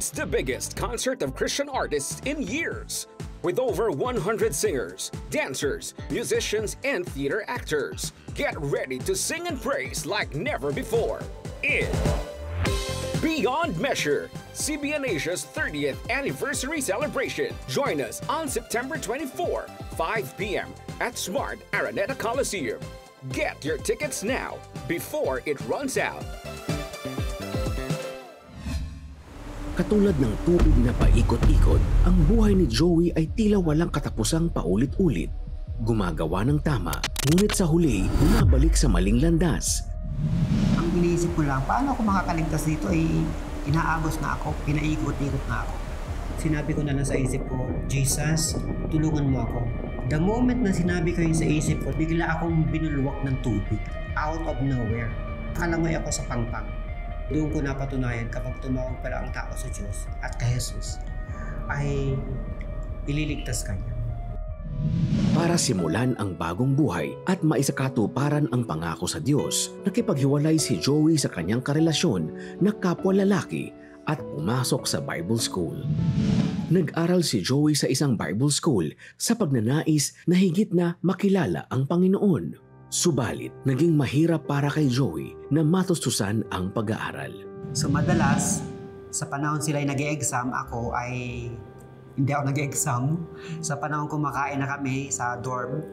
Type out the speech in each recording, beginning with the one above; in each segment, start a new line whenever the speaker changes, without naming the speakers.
is the biggest concert of Christian artists in years. With over 100 singers, dancers, musicians, and theater actors. Get ready to sing and praise like never before in Beyond Measure, CBN Asia's 30th anniversary celebration. Join us on September 24, 5 p.m. at Smart Araneta Coliseum. Get your tickets now before it runs out.
Katulad ng tubig na paikot-ikot, ang buhay ni Joey ay tila walang katapusang paulit-ulit. Gumagawa ng tama, ngunit sa huli, bumabalik sa maling landas.
Ang iniisip ko lang, paano ako makakaligtas dito ay inaagos na ako, pinaikot-ikot na ako. Sinabi ko na lang sa isip ko, Jesus, tulungan mo ako. The moment na sinabi ko yun sa isip ko, bigla akong binulwak ng tubig, out of nowhere. Nakalangoy ako sa pangpang. Doon ko napatunayan kapag tumawag pala ang tao sa Diyos at kay Jesus, ay ililigtas ka niya.
Para simulan ang bagong buhay at maisakatuparan ang pangako sa Diyos, nakipaghiwalay si Joey sa kanyang karelasyon na kapwa lalaki at pumasok sa Bible School. Nag-aral si Joey sa isang Bible School sa pagnanais na higit na makilala ang Panginoon. Subalit, naging mahirap para kay Joey na matustusan ang pag-aaral.
So madalas, sa panahon sila ay nag-e-exam, ako ay hindi ako nag-e-exam. Sa panahon kumakain na kami sa dorm,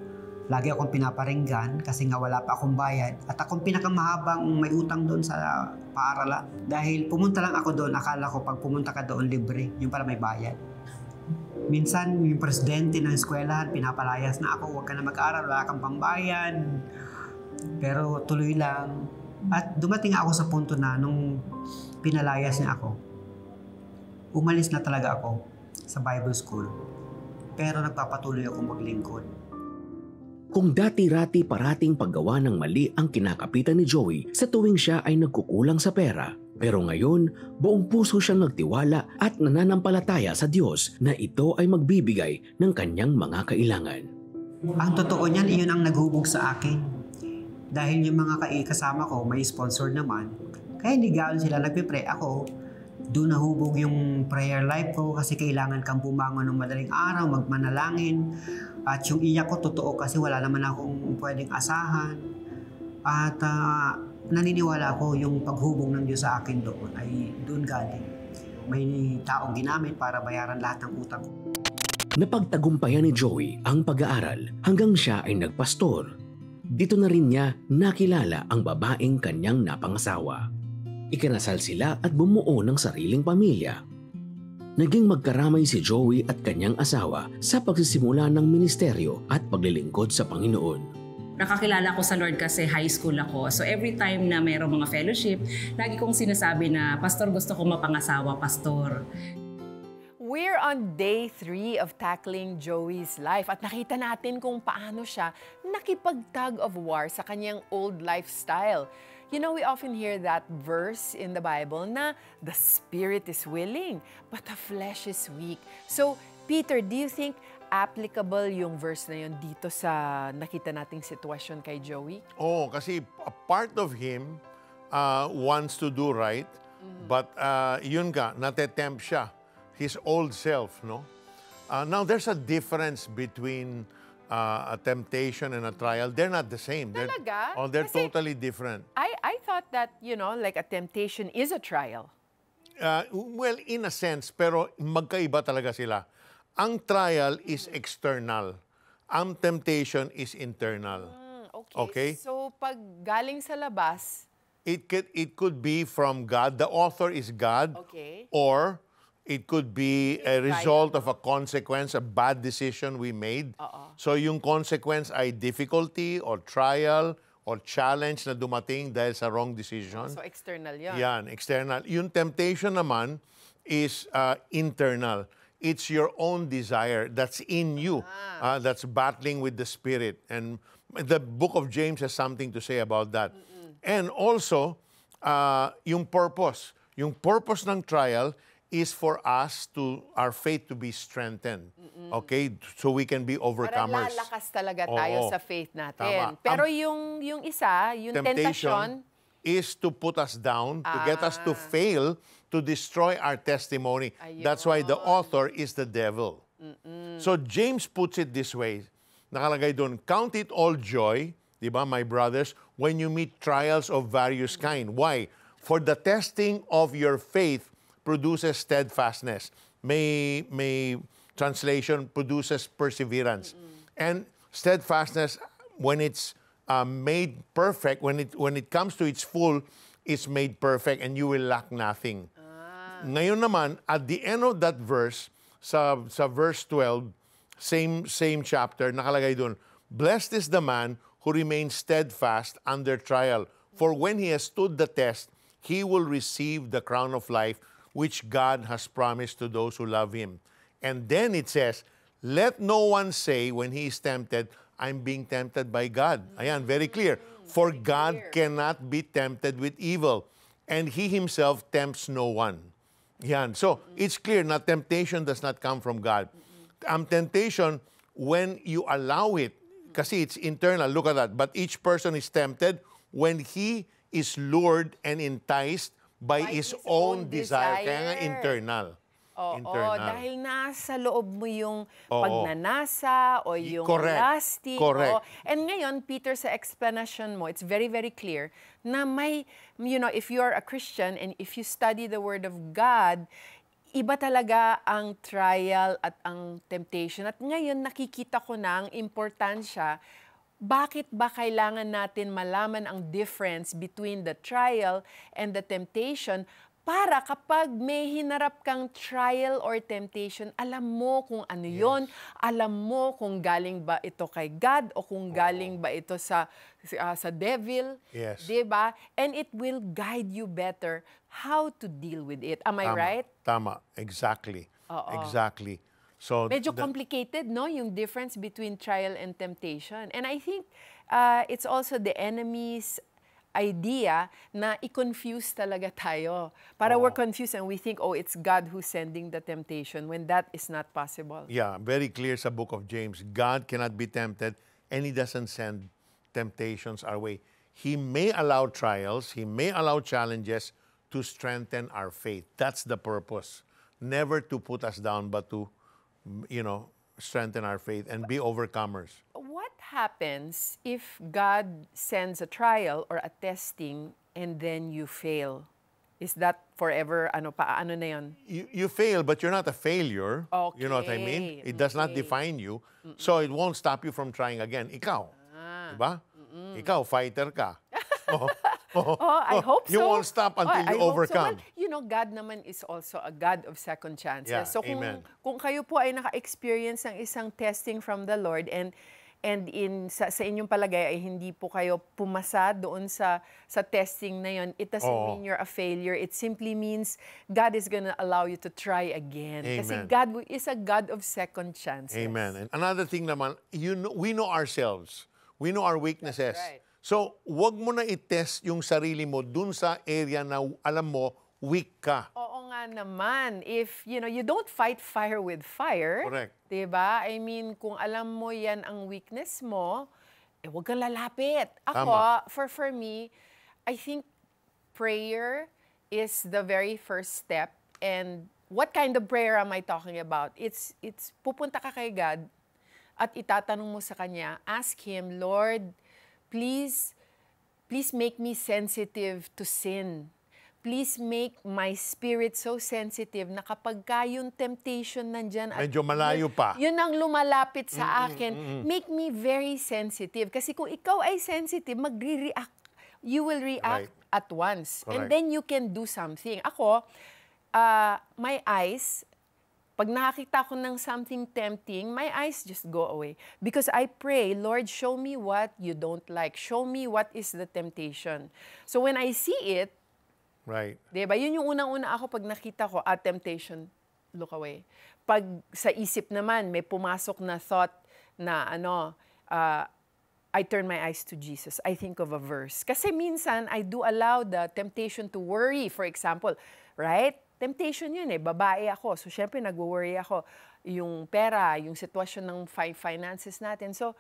lagi akong pinaparinggan kasi nga wala pa akong bayad. At akong pinakamahabang may utang doon sa paaralan. Dahil pumunta lang ako doon, akala ko pag pumunta ka doon libre, yung pala may bayad. Minsan, yung presidente ng eskwelahan, pinapalayas na ako, huwag ka na mag-aaral, wala kang pambayad. Pero tuloy lang. At dumating ako sa punto na nung pinalayas niya ako, umalis na talaga ako sa Bible School. Pero nagpapatuloy akong maglingkod.
Kung dati-rati parating paggawa ng mali ang kinakapitan ni Joey sa tuwing siya ay nagkukulang sa pera, pero ngayon, buong puso siyang nagtiwala at nananampalataya sa Diyos na ito ay magbibigay ng kanyang mga kailangan.
Ang totoo niyan, iyon ang naghubog sa akin. Dahil yung mga kasama ko, may sponsor naman, kaya hindi gano'n sila nagpipray. Ako, doon nahubog yung prayer life ko kasi kailangan kang bumangon ng madaling araw, magmanalangin. At yung iyak ko, totoo kasi wala naman akong pwedeng asahan. At naniniwala ko yung paghubog ng Diyos sa akin doon ay doon galing. May taong ginamit para bayaran lahat ng utang ko.
Napagtagumpayan ni Joey ang pag-aaral hanggang siya ay nagpastor. Dito na rin niya nakilala ang babaeng kanyang napangasawa. Ikinasal sila at bumuo ng sariling pamilya. Naging magkaramay si Joey at kanyang asawa sa pagsisimula ng ministeryo at paglilingkod sa Panginoon.
Nakakilala ko sa Lord kasi high school ako. So every time na mayroong mga fellowship, lagi kong sinasabi na, Pastor, gusto ko mapangasawa, Pastor.
We're on day 3 of tackling Joey's life at nakita natin kung paano siya nakipag-tug of war sa kanyang old lifestyle. You know, we often hear that verse in the Bible na the spirit is willing, but the flesh is weak. So, Peter, do you think applicable yung verse na yun dito sa nakita nating sitwasyon kay Joey?
Oh, kasi a part of him wants to do right, but yun nga, natetempt siya. His old self, no? Now, there's a difference between a temptation and a trial. They're not the same.
Talaga?
They're
Kasi
totally different.
I thought that, you know, like a temptation is a trial.
Well, in a sense, pero magkaiba talaga sila. Ang trial is external. Ang temptation is internal. Okay?
So, pag galing sa labas,
it could be from God. The author is God.
Okay.
Or it could be a result of a consequence, a bad decision we made. So yung consequence ay difficulty or trial or challenge na dumating dahil sa wrong decision.
So external yan.
Yan, external. Yung temptation naman is internal. It's your own desire that's in you, that's battling with the Spirit. And the book of James has something to say about that. And also, yung purpose. Yung purpose ng trial is for us our faith to be strengthened. Okay? So we can be overcomers.
Para lalakas talaga tayo sa faith natin.
Tama.
Pero yung isa, yung temptation,
is to put us down, to get us to fail, to destroy our testimony. That's why the author is the devil. So James puts it this way. Nakalagay doon, count it all joy, di ba, my brothers, when you meet trials of various kind. Why? For the testing of your faith produces steadfastness. May translation produces perseverance. And steadfastness, when it's made perfect, when it comes to its full, is made perfect and you will lack nothing. Ngayon naman, at the end of that verse, sa verse 12, same chapter, nakalagay doon, blessed is the man who remains steadfast under trial, for when he has stood the test, he will receive the crown of life which God has promised to those who love him. And then it says, let no one say when he is tempted, I'm being tempted by God. Ayan, very clear. For God cannot be tempted with evil, and he himself tempts no one. Yan. So, it's clear na temptation does not come from God. Temptation, when you allow it, kasi it's internal, look at that. But each person is tempted when he is lured and enticed by his own desire. Kaya nga internal.
Oo, dahil nasa loob mo yung pagnanasa o yung lasting.
Correct.
And ngayon, Peter, sa explanation mo, it's very, very clear na may, if you're a Christian and if you study the Word of God, iba talaga ang trial at ang temptation. At ngayon, nakikita ko na ang importansya. Bakit ba kailangan natin malaman ang difference between the trial and the temptation para kapag may hinarap kang trial or temptation, alam mo kung ano yon, alam mo kung galing ba ito kay God o kung galing ba ito sa devil, diba? And it will guide you better how to deal with it. Am I right?
Tama, exactly. Exactly. So
medyo complicated, no? Yung difference between trial and temptation. And I think it's also the enemy's idea na i-confuse talaga tayo. Para we're confused and we think, it's God who's sending the temptation when that is not possible.
Yeah, very clear sa book of James. God cannot be tempted and He doesn't send temptations our way. He may allow trials, He may allow challenges to strengthen our faith. That's the purpose. Never to put us down, but to, strengthen our faith and be overcomers.
What happens if God sends a trial or a testing and then you fail? Is that forever, paano na yun?
You fail, but you're not a failure.
Okay.
You know what I mean? It does not define you. So it won't stop you from trying again. Ikaw, diba? Ikaw, fighter ka.
I hope so.
You won't stop until you overcome.
Well, God naman is also a God of second chances.
Yeah,
so kung kayo po ay naka-experience ng isang testing from the Lord and sa inyong palagay ay hindi po kayo pumasa doon sa testing na yon, it doesn't mean you're a failure. It simply means God is gonna allow you to try again.
Amen.
Kasi God is a God of second chances.
Amen. And another thing naman, we know ourselves. We know our weaknesses.
That's right.
So, wag mo na i-test yung sarili mo dun sa area na alam mo, weak ka.
Oo nga naman. If, you don't fight fire with fire.
Correct.
Diba? I mean, kung alam mo yan ang weakness mo, wag kang lalapit. Ako, for me, I think prayer is the very first step. And what kind of prayer am I talking about? It's pupunta ka kay God at itatanong mo sa Kanya, ask Him, Lord, please make me sensitive to sin. Please make my spirit so sensitive na kapag yung temptation nandyan,
medyo malayo pa.
Yun ang lumalapit sa akin. Make me very sensitive. Kasi kung ikaw ay sensitive, magre-react. You will react at once.
Correct.
And then you can do something. Ako, my eyes, pag nakakita ko ng something tempting, my eyes just go away. Because I pray, Lord, show me what you don't like. Show me what is the temptation. So when I see it, diba, yun yung unang-una ako pag nakita ko, temptation, look away. Pag sa isip naman, may pumasok na thought na I turn my eyes to Jesus. I think of a verse. Kasi minsan, I do allow the temptation to worry, for example, right? Temptation yun babae ako. So, syempre, nag-worry ako. Yung pera, yung sitwasyon ng finances natin. So,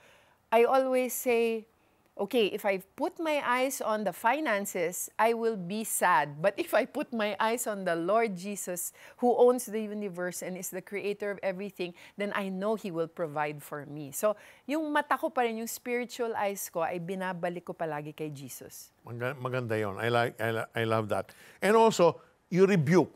I always say, okay, if I put my eyes on the finances, I will be sad. But if I put my eyes on the Lord Jesus, who owns the universe and is the creator of everything, then I know He will provide for me. So, yung mata ko pa rin, yung spiritual eyes ko, ay binabalik ko palagi kay Jesus.
Maganda yon. I love that. And also, you rebuke.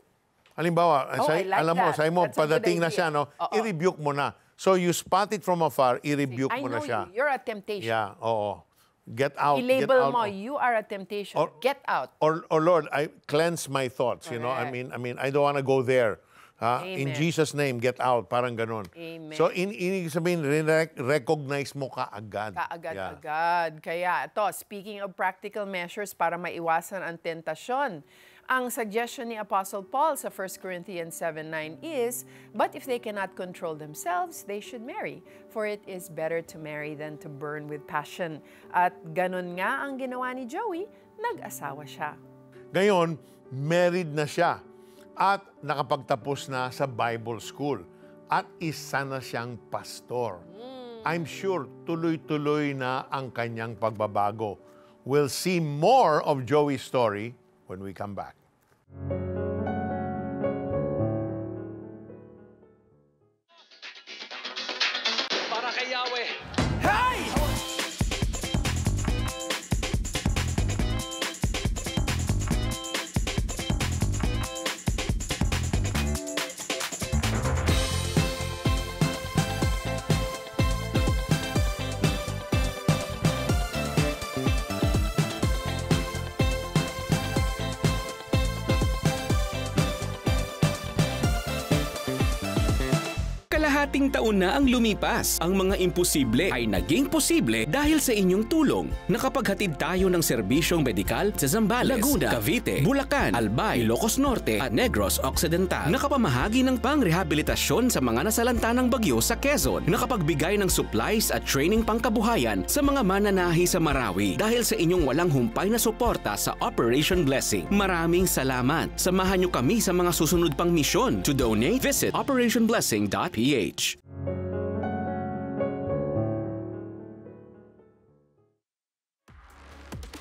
Halimbawa,
I like
alam mo,
that.
sabi mo,
That's a good
padating na
idea.
siya, no? I-rebuke mo na. So, you spot it from afar, i-rebuke mo na siya.
I know you're a temptation.
Yeah, oo. Get out.
I-label mo, you are a temptation. Get out.
Or Lord, I cleanse my thoughts, you know. I mean, I don't want to go there. In
Amen.
Jesus' name, get out. Parang ganon.
Amen.
So, ibig sabihin, recognize mo kaagad.
Kaagad-agad. Kaya ito, speaking of practical measures para maiwasan ang tentasyon, ang suggestion ni Apostle Paul sa 1 Corinthians 7:9 is, but if they cannot control themselves, they should marry, for it is better to marry than to burn with passion. At ganon nga ang ginawa ni Joey, nag-asawa siya.
Ngayon, married na siya at nakapagtapos na sa Bible school at isa na siyang pastor. I'm sure tuloy-tuloy na ang kanyang pagbabago. We'll see more of Joey's story when we come back.
Para kay Yahweh.
Kalahating taon na ang lumipas. Ang mga imposible ay naging posible dahil sa inyong tulong. Nakapaghatid tayo ng serbisyong medikal sa Zambales, Laguna, Cavite, Bulacan, Albay, Ilocos Norte at Negros Occidental. Nakapamahagi ng pangrehabilitasyon sa mga nasalanta ng bagyo sa Quezon. Nakapagbigay ng supplies at training pangkabuhayan sa mga mananahi sa Marawi dahil sa inyong walang humpay na suporta sa Operation Blessing. Maraming salamat. Samahan niyo kami sa mga susunod pang misyon. To donate, visit operationblessing.ph.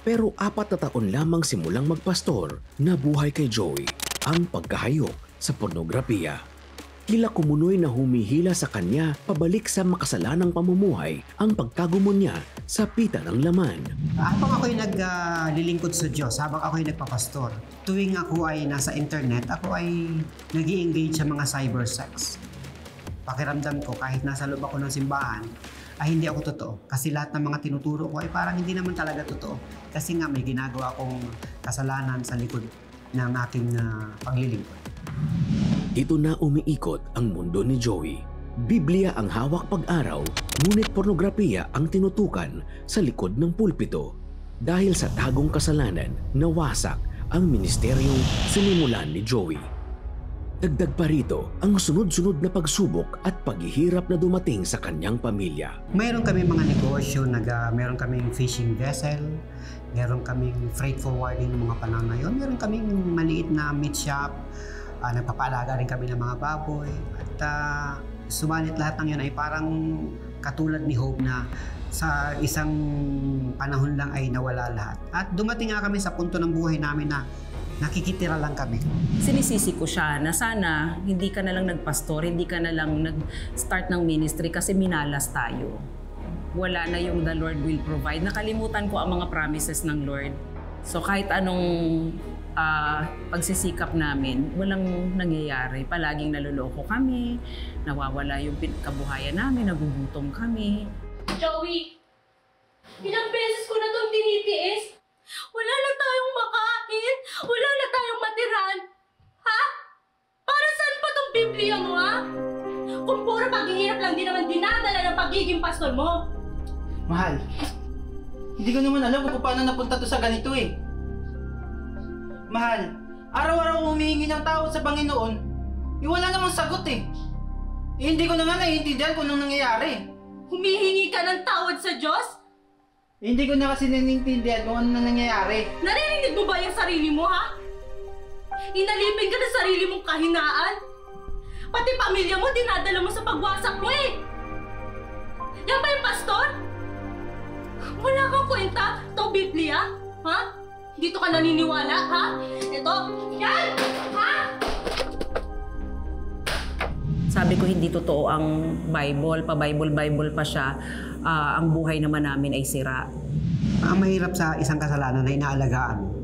Pero 4 na taon lamang simulang magpastor, nabuhay kay Joey ang pagkahayok sa pornografiya. Tila kumunoy na humihila sa kanya pabalik sa makasalanang pamumuhay ang pagkagumo niya sa pita ng laman.
Habang ako'y naglilingkod sa Diyos, habang ako'y nagpapastor, tuwing ako ay nasa internet, ako ay nag-i-engage sa mga cybersex. Pakiramdam ko kahit nasa loob ako ng simbahan, ay hindi ako totoo. Kasi lahat ng mga tinuturo ko ay parang hindi naman talaga totoo. Kasi nga may ginagawa akong kasalanan sa likod ng aking paglilingkod.
Dito na umiikot ang mundo ni Joey. Biblia ang hawak pag-araw, ngunit pornografiya ang tinutukan sa likod ng pulpito. Dahil sa tagong kasalanan, nawasak ang ministeryong sinimulan ni Joey. Dagdag pa rito ang sunod-sunod na pagsubok at paghihirap na dumating sa kanyang pamilya.
Mayroon kami mga negosyo, mayroon kaming fishing vessel, mayroon kaming freight forwarding ng mga panahon na yun, mayroon kaming maliit na meat shop, nagpapaalaga rin kami ng mga baboy. At subalit lahat ng yun ay parang katulad ni Hope na sa isang panahon lang ay nawala lahat. At dumating nga kami sa punto ng buhay namin na nakikitira lang kami.
Sinisisi ko siya na sana hindi ka na lang nagpastor, hindi ka na lang nag-start ng ministry kasi minalas tayo. Wala na yung the Lord will provide. Nakalimutan ko ang mga promises ng Lord. So kahit anong pagsisikap namin, walang nangyayari. Palaging naluloko kami, nawawala yung kabuhayan namin, nagugutom kami.
Joey, ilang beses ko na itong tinitiis. Wala na tayong makain. Wala na tayong matiran. Ha? Para saan pa itong Biblia mo, ha? Kung puro paghihirap lang din naman dinadala ng pagiging pastor mo.
Mahal, hindi ko naman alam kung paano napunta to sa ganito eh. Mahal, araw-araw humihingi ng tawad sa Panginoon, wala namang sagot eh. Hindi ko na nga naiintindihan kung anong nangyayari.
Humihingi ka ng tawad sa Diyos?
Hindi ko na kasi naiintindihan kung ano nangyayari.
Naririnig mo ba yung sarili mo, ha? Inalipin ka ng sarili mong kahinaan. Pati pamilya mo, dinadala mo sa pagwasak mo eh. Yan ba yung pastor? Wala kang kwenta kita? Ito, Biblia? Ha? Dito ka naniniwala, ha? Ito, yan! Ha?
Sabi ko hindi totoo ang Bible, pa-Bible pa siya. Ang buhay naman namin ay sira.
Ang mahirap sa isang kasalanan na inaalagaan mo,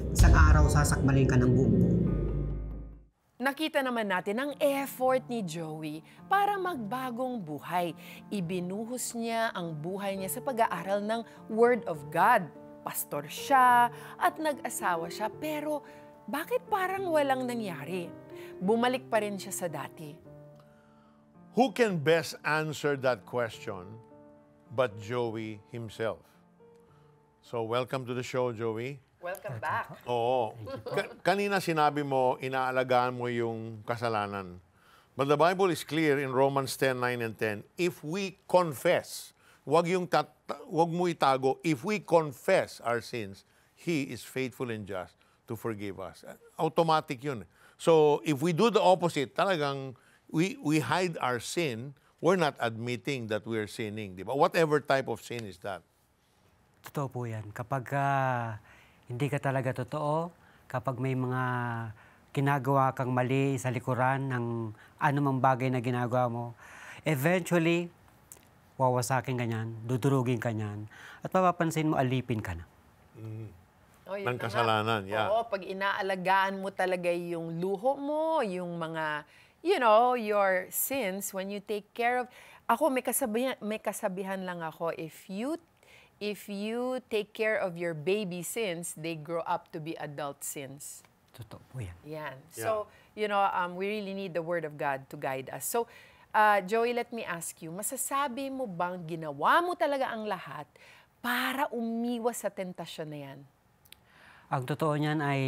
isang araw sasakmalin ka ng buong buo.
Nakita naman natin ang effort ni Joey para magbagong buhay. Ibinuhos niya ang buhay niya sa pag-aaral ng Word of God. Pastor siya at nag-asawa siya, pero bakit parang walang nangyari? Bumalik pa rin siya sa dati.
Who can best answer that question but Joey himself? So welcome to the show, Joey.
Welcome back.
Oo. Kanina sinabi mo, inaalagaan mo yung kasalanan. But the Bible is clear in Romans 10:9 and 10. If we confess, wag mo itago, if we confess our sins, He is faithful and just to forgive us. Automatic yun. So if we do the opposite, talagang we hide our sin, we're not admitting that we're sinning. Diba? Whatever type of sin is that.
Totoo po yan. Kapag hindi ka talaga totoo, kapag may mga ginagawa kang mali sa likuran ng anumang bagay na ginagawa mo, eventually, wawasakin ka niyan, dudurugin ka niyan, at mapapansin mo, alipin ka na.
Ng kasalanan, yeah.
Oo, pag inaalagaan mo talaga yung luho mo, yung mga, your sins, when you take care of, ako may kasabihan lang ako, if you take care of your baby sins, they grow up to be adult sins.
Totoo po yan.
Yan. So, we really need the Word of God to guide us. So, Joey, let me ask you, masasabi mo bang ginawa mo talaga ang lahat para umiwas sa tentasyon na yan?
Ang totoo niyan ay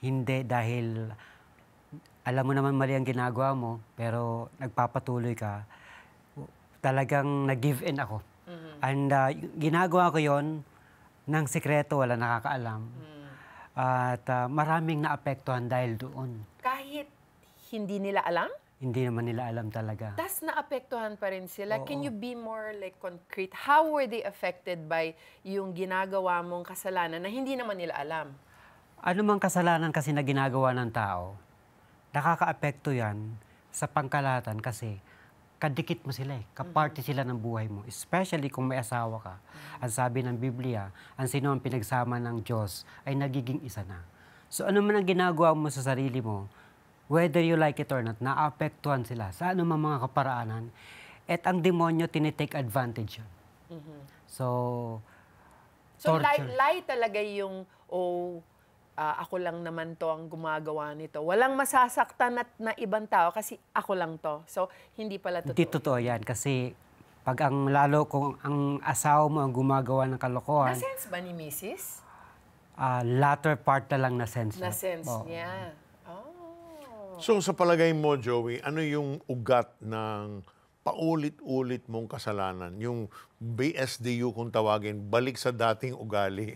hindi, dahil alam mo naman mali ang ginagawa mo, pero nagpapatuloy ka. Talagang nag-give in ako. And ginagawa ko yon ng sikreto, wala nakakaalam. At maraming naapektuhan dahil doon.
Kahit hindi nila alam?
Hindi naman nila alam talaga.
Tas naapektuhan pa rin sila.
Oo.
Can you be more concrete? How were they affected by yung ginagawa mong kasalanan na hindi naman nila alam?
Ano mang kasalanan kasi na ginagawa ng tao, nakakaapekto yan sa pangkalahatan kasi kadikit mo sila kaparty sila ng buhay mo. Especially kung may asawa ka. Ang sabi ng Biblia, ang sino ang pinagsama ng Diyos ay nagiging isa na. So ano man ang ginagawa mo sa sarili mo, whether you like it or not, naapektuhan sila sa anumang mga kaparaanan. At ang demonyo, tinitake advantage yun. So
lie talaga yung, ako lang naman to ang gumagawa nito. Walang masasaktan na ibang tao kasi ako lang to. So, hindi pala totoo.
Hindi totoo yan kasi pag lalo kung ang asawa mo ang gumagawa ng kalokohan.
Na-sense ba ni Mrs.?
Latter part na lang na-sense.
Na-sense niya.
So sa palagay mo, Joey, ano yung ugat ng paulit-ulit mong kasalanan? Yung BSDU kung tawagin, balik sa dating ugali.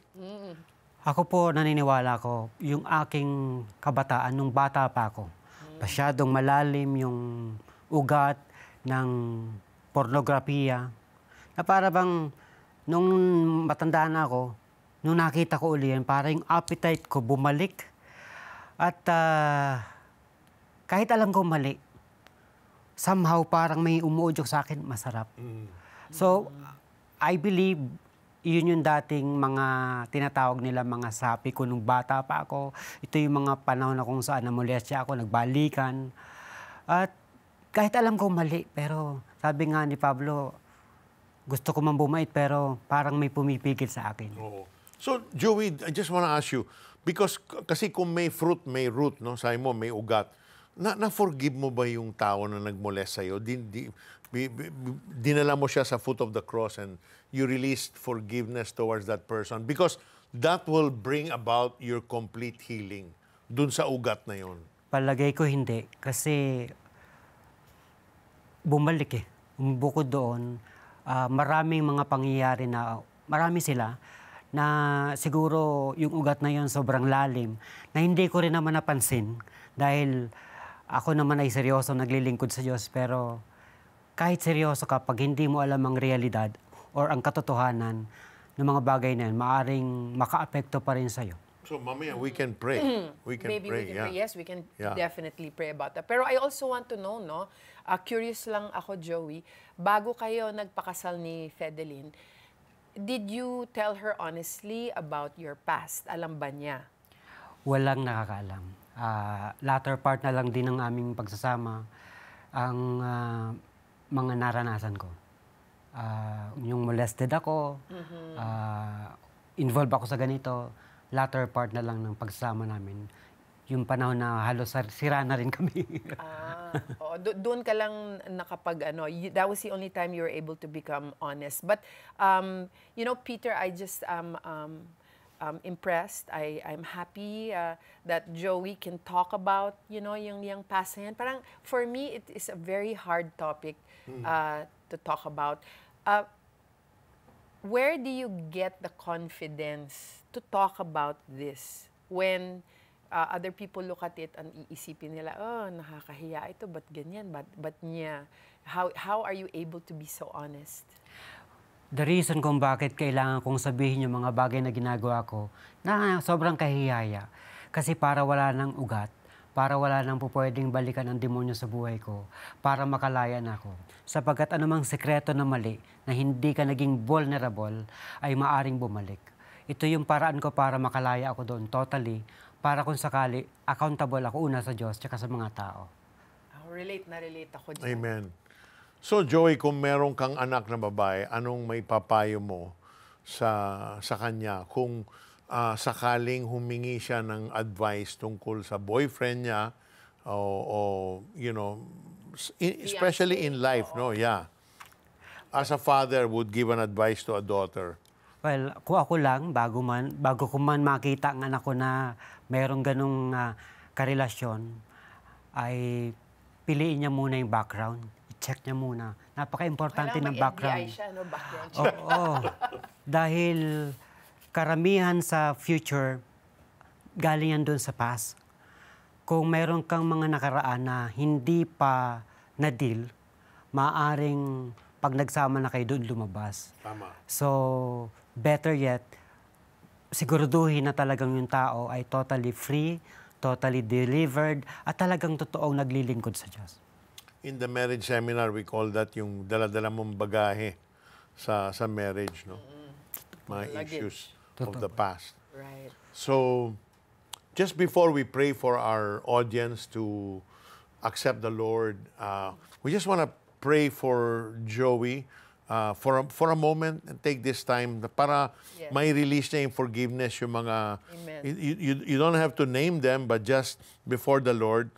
Ako po, naniniwala ko, yung aking kabataan, nung bata pa ako, masyadong malalim yung ugat ng pornografiya. Na para bang, nung matanda na ako, nung nakita ko uli yan, parang yung appetite ko bumalik. At kahit alam ko mali, somehow parang may umuudyok sa akin, masarap. So, I believe, yun yung dating mga tinatawag nila mga sapi ko nung bata pa ako. Ito yung mga panahon na kung saan namolestya ako, nagbalikan. At kahit alam ko mali, pero sabi nga ni Pablo, gusto ko man bumait, pero parang may pumipigil sa akin.
Oo. So, Joey, I just wanna ask you, because kasi kung may fruit, may root, no? Sabi mo, may ugat. Na-forgive mo ba yung tao na nagmolest sa'yo? Dinala mo siya sa foot of the cross and you released forgiveness towards that person? Because that will bring about your complete healing dun sa ugat na yon.
Palagay ko hindi. Kasi bumalik Bukod doon, maraming mga pangyayari na, marami sila, na siguro yung ugat na yon sobrang lalim, na hindi ko rin naman napansin. Dahil ako naman ay seryoso naglilingkod sa Diyos, pero kahit seryoso ka, pag hindi mo alam ang realidad or ang katotohanan, ng mga bagay na yan, maaring maka-apekto pa rin sa'yo.
So, mamaya, we can pray. We can
Maybe
pray,
we can pray. Yes, we can
Yeah.
definitely pray about that. Pero I also want to know, no? Curious lang ako, Joey, bago kayo nagpakasal ni Fedeline, did you tell her honestly about your past? Alam ba niya?
Walang nakakaalam. Latter part na lang din ng aming pagsasama ang mga naranasan ko. Yung molested ako, involved ako sa ganito, latter part na lang ng pagsasama namin. Yung panahon na halos sira na rin kami.
Doon ka lang nakapag, that was the only time you were able to become honest. But, you know, Peter, I just impressed. I'm happy that Joey can talk about, you know, yung past na yan. Parang, for me, it is a very hard topic to talk about. Where do you get the confidence to talk about this when other people look at it and iisipin nila, oh, nakakahiya ito, ba't ganyan, ba't niya? How are you able to be so honest?
The reason kung bakit kailangan kong sabihin yung mga bagay na ginagawa ko na sobrang kahihaya. Kasi para wala ng ugat, para wala nang pupwedeng balikan ang demonyo sa buhay ko, para makalaya na ako. Sapagkat anumang sekreto na mali na hindi ka naging vulnerable ay maaring bumalik. Ito yung paraan ko para makalaya ako doon totally, para kung sakali, accountable ako una sa Diyos tsaka sa mga tao.
Relate na relate ako dyan.
Amen. So, Joey, kung meron kang anak na babae, anong may papayo mo sa kanya kung sakaling humingi siya ng advice tungkol sa boyfriend niya o you know, especially in life, no? Yeah. As a father would give an advice to a daughter.
Well, kung ako lang, bago ko man makita ang anak ko na mayroong ganong karelasyon, ay piliin niya muna yung background. I-check niya muna. Napaka-importante ng background.
FBI siya, no? Background check.
Oo. Dahil karamihan sa future, galing yan doon sa past. Kung mayroon kang mga nakaraan na hindi pa na-deal, maaaring pag nagsama na kayo doon lumabas.
Tama.
So, better yet, siguraduhin na talagang yung tao ay totally free, totally delivered, at talagang totoong naglilingkod sa Diyos.
In the marriage seminar, we call that yung dala-dala mong bagahe sa marriage, no? Mga issues of the past.
Right.
So, just before we pray for our audience to accept the Lord, we just want to pray for Joey for a moment and take this time para may release niya yung forgiveness, yung mga... You don't have to name them, but just before the Lord,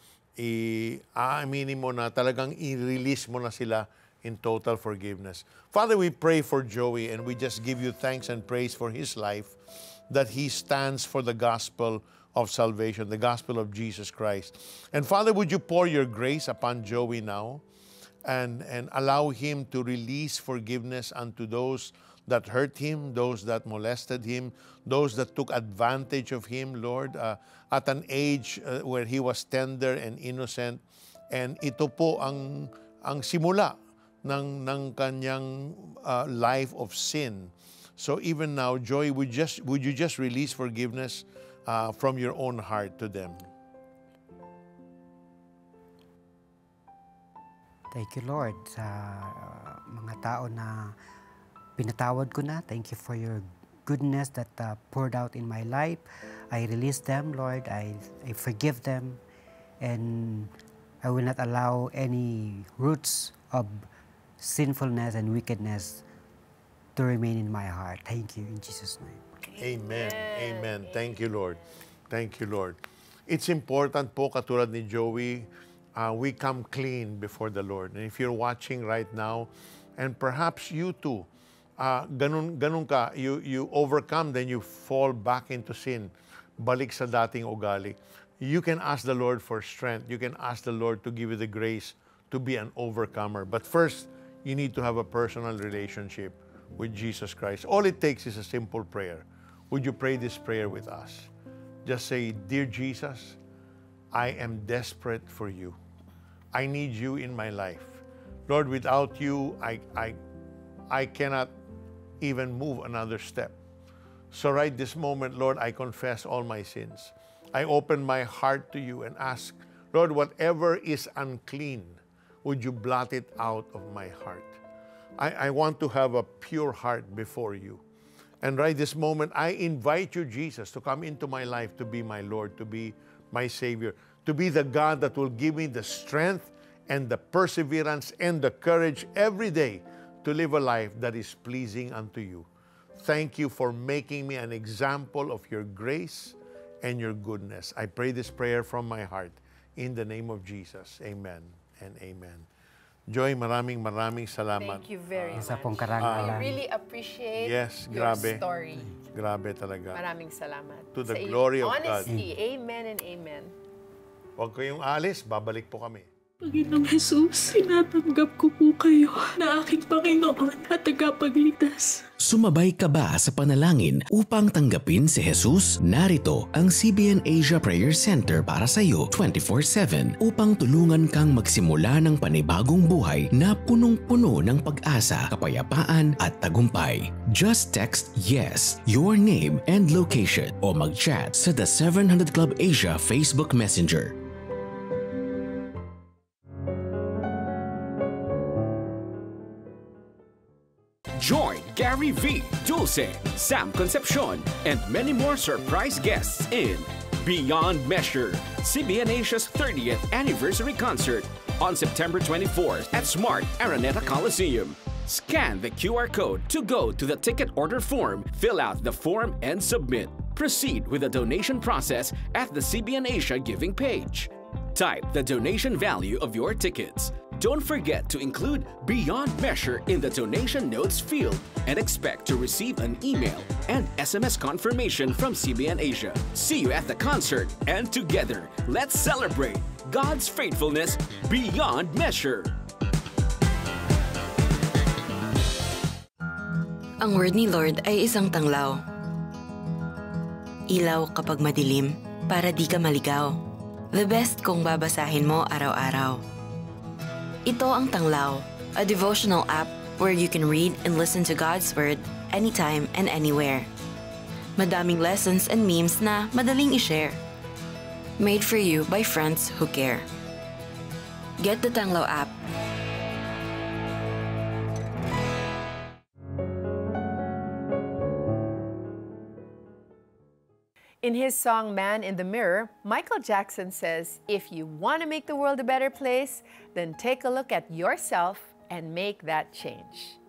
aaminin mo na talagang i-release mo na sila in total forgiveness. Father, we pray for Joey and we just give you thanks and praise for his life, that he stands for the gospel of salvation, the gospel of Jesus Christ. And Father, would you pour your grace upon Joey now and allow him to release forgiveness unto those that hurt him, those that molested him, those that took advantage of him, Lord, at an age where he was tender and innocent. And ito po ang simula ng kanyang life of sin. So even now, Joy, would you just release forgiveness from your own heart to them?
Thank you, Lord, sa mga tao na pinatawad ko na. Thank you for your goodness that poured out in my life. I release them, Lord. I forgive them. And I will not allow any roots of sinfulness and wickedness to remain in my heart. Thank you, in Jesus' name.
Amen. Amen. Thank you, Lord. Thank you, Lord. It's important po, katulad ni Joey, we come clean before the Lord. And if you're watching right now, and perhaps you too, ganun ka, you overcome, then you fall back into sin, balik sa dating ugali. You can ask the Lord for strength. You can ask the Lord to give you the grace to be an overcomer. But first, you need to have a personal relationship with Jesus Christ. All it takes is a simple prayer. Would you pray this prayer with us? Just say, Dear Jesus, I am desperate for you. I need you in my life. Lord, without you, I cannot even move another step. So right this moment, Lord, I confess all my sins. I open my heart to you and ask, Lord, whatever is unclean, would you blot it out of my heart? I want to have a pure heart before you. And right this moment, I invite you, Jesus, to come into my life, to be my Lord, to be my Savior, to be the God that will give me the strength and the perseverance and the courage every day to live a life that is pleasing unto you. Thank you for making me an example of your grace and your goodness. I pray this prayer from my heart in the name of Jesus. Amen and amen. Joy, maraming salamat.
Thank you very much.
Isa pong karangalan.
I really appreciate
your
story.
Grabe talaga.
Maraming salamat.
To the
Sa
glory of God.
honesty. Amen and amen.
Huwag kayong alis, babalik po kami.
Panginoong Jesus, tinatanggap ko po kayo na aking Panginoon at tagapagligtas.
Sumabay ka ba sa panalangin upang tanggapin si Jesus? Narito ang CBN Asia Prayer Center para sa iyo 24/7 upang tulungan kang magsimula ng panibagong buhay na punong-puno ng pag-asa, kapayapaan at tagumpay. Just text YES, your name and location o mag-chat sa The 700 Club Asia Facebook Messenger.
Join Gary V, Dulce, Sam Concepcion, and many more surprise guests in Beyond Measure, CBN Asia's 30th anniversary concert on September 24th at Smart Araneta Coliseum. Scan the QR code to go to the ticket order form, fill out the form, and submit. Proceed with the donation process at the CBN Asia giving page. Type the donation value of your tickets. Don't forget to include Beyond Measure in the donation notes field and expect to receive an email and SMS confirmation from CBN Asia. See you at the concert, and together, let's celebrate God's faithfulness beyond measure.
Ang word ni Lord ay isang tanglaw. Ilaw kapag madilim, para di ka maligaw. The best kung babasahin mo araw-araw. Ito ang Tanglaw, a devotional app where you can read and listen to God's Word anytime and anywhere. Madaming lessons and memes na madaling i-share. Made for you by friends who care. Get the Tanglaw app.
In his song Man in the Mirror, Michael Jackson says, if you want to make the world a better place, then take a look at yourself and make that change.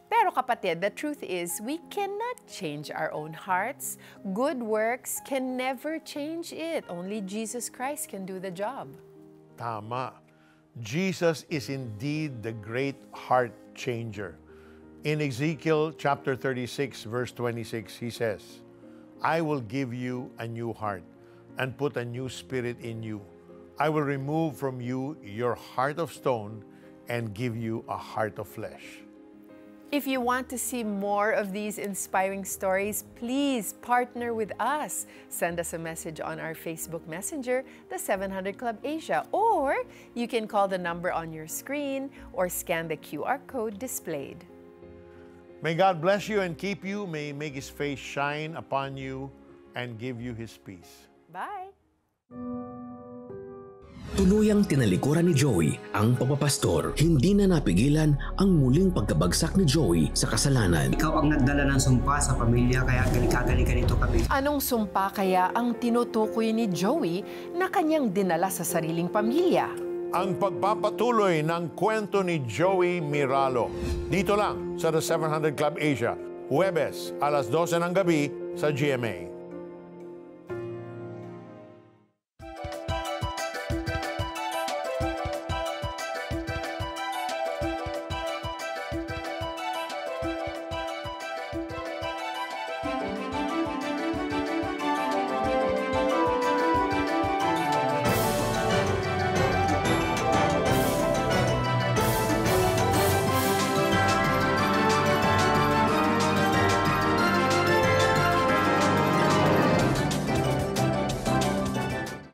Pero kapatid, the truth is, we cannot change our own hearts. Good works can never change it. Only Jesus Christ can do the job.
Tama. Jesus is indeed the great heart changer. In Ezekiel chapter 36, verse 26, he says, I will give you a new heart and put a new spirit in you. I will remove from you your heart of stone and give you a heart of flesh.
If you want to see more of these inspiring stories, please partner with us. Send us a message on our Facebook Messenger, the 700 Club Asia, or you can call the number on your screen or scan the QR code displayed.
May God bless you and keep you. May He make His face shine upon you and give you His peace.
Bye!
Tuluyang tinalikuran ni Joey ang pagpapastor. Hindi na napigilan ang muling pagkabagsak ni Joey sa kasalanan.
Ikaw ang nagdala ng sumpa sa pamilya, kaya ganito kami.
Anong sumpa kaya ang tinutukoy ni Joey na kanyang dinala sa sariling pamilya?
Ang pagpapatuloy ng kwento ni Joey Miralo. Dito lang sa The 700 Club Asia, Huwebes, alas 12 ng gabi sa GMA.